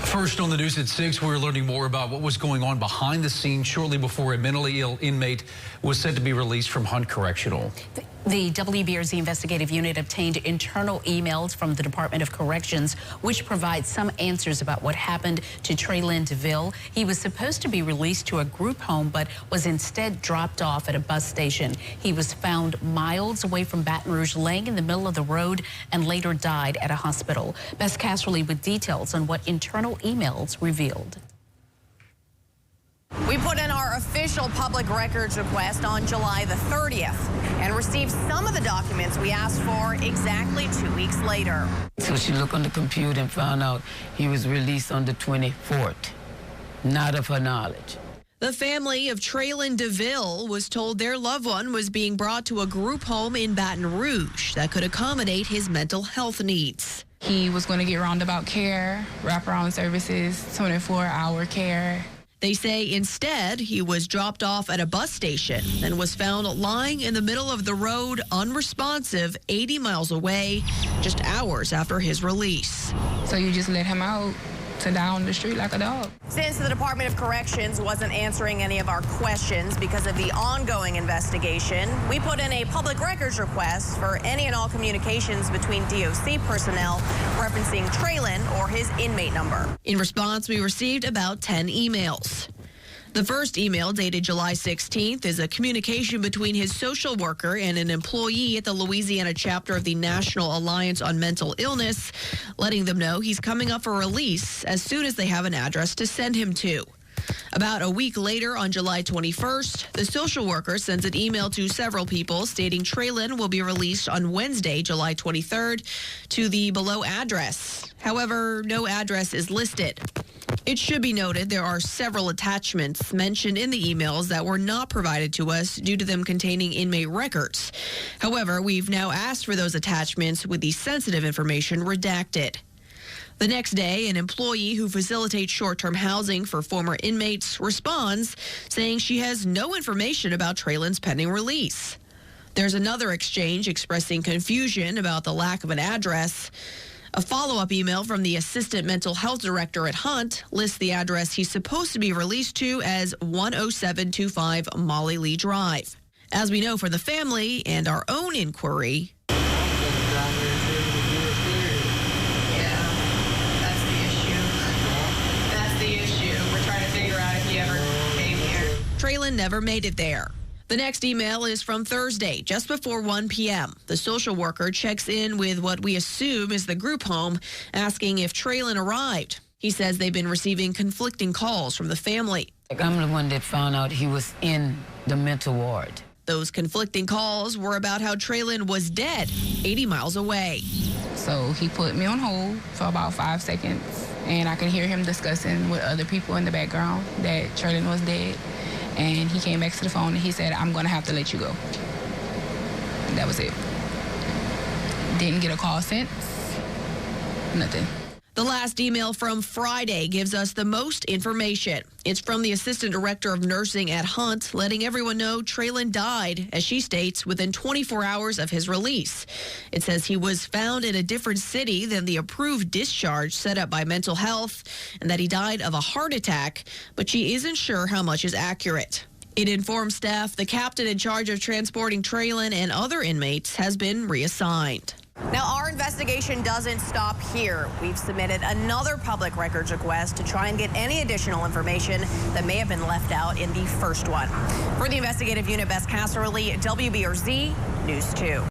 First on the news at 6, we're learning more about what was going on behind the scenes shortly before a mentally ill inmate was said to be released from Hunt Correctional. The WBRZ investigative unit obtained internal emails from the Department of Corrections, which provide some answers about what happened to Treylin Deville. He was supposed to be released to a group home, but was instead dropped off at a bus station. He was found miles away from Baton Rouge, laying in the middle of the road, and later died at a hospital. Bess Casserly with details on what internal emails revealed. We put in our official public records request on July the 30th and received some of the documents we asked for exactly 2 weeks later. So she looked on the computer and found out he was released on the 24th, not of her knowledge. The family of Treylin Deville was told their loved one was being brought to a group home in Baton Rouge that could accommodate his mental health needs. He was going to get roundabout care, wraparound services, 24-hour care. They say instead he was dropped off at a bus station and was found lying in the middle of the road, unresponsive, 80 miles away, just hours after his release. So you just let him out to die on the street like a dog. Since the Department of Corrections wasn't answering any of our questions because of the ongoing investigation, we put in a public records request for any and all communications between DOC personnel referencing Treylin or his inmate number. In response, we received about 10 emails. The first email, dated July 16th, is a communication between his social worker and an employee at the Louisiana chapter of the National Alliance on Mental Illness, letting them know he's coming up for release as soon as they have an address to send him to. About a week later, on July 21st, the social worker sends an email to several people stating Treylin will be released on Wednesday, July 23rd, to the below address. However, no address is listed. It should be noted there are several attachments mentioned in the emails that were not provided to us due to them containing inmate records. However, we've now asked for those attachments with the sensitive information redacted. The next day, an employee who facilitates short-term housing for former inmates responds, saying she has no information about Treylin's pending release. There's another exchange expressing confusion about the lack of an address. A follow-up email from the assistant mental health director at Hunt lists the address he's supposed to be released to as 10725 Molly Lee Drive. As we know from the family and our own inquiry, Treylin never made it there. The next email is from Thursday, just before 1 p.m. The social worker checks in with what we assume is the group home, asking if Treylin arrived. He says they've been receiving conflicting calls from the family. I'm the one that found out he was in the mental ward. Those conflicting calls were about how Treylin was dead, 80 miles away. So he put me on hold for about 5 seconds, and I could hear him discussing with other people in the background that Treylin was dead. And he came back to the phone and he said, I'm going to have to let you go. And that was it. Didn't get a call since. Nothing. The last email from Friday gives us the most information. It's from the assistant director of nursing at Hunt, letting everyone know Treylin died, as she states, within 24 hours of his release. It says he was found in a different city than the approved discharge set up by mental health, and that he died of a heart attack, but she isn't sure how much is accurate. It informs staff the captain in charge of transporting Treylin and other inmates has been reassigned. Now, our investigation doesn't stop here. We've submitted another public records request to try and get any additional information that may have been left out in the first one. For the investigative unit, Bess Casserly, WBRZ News 2.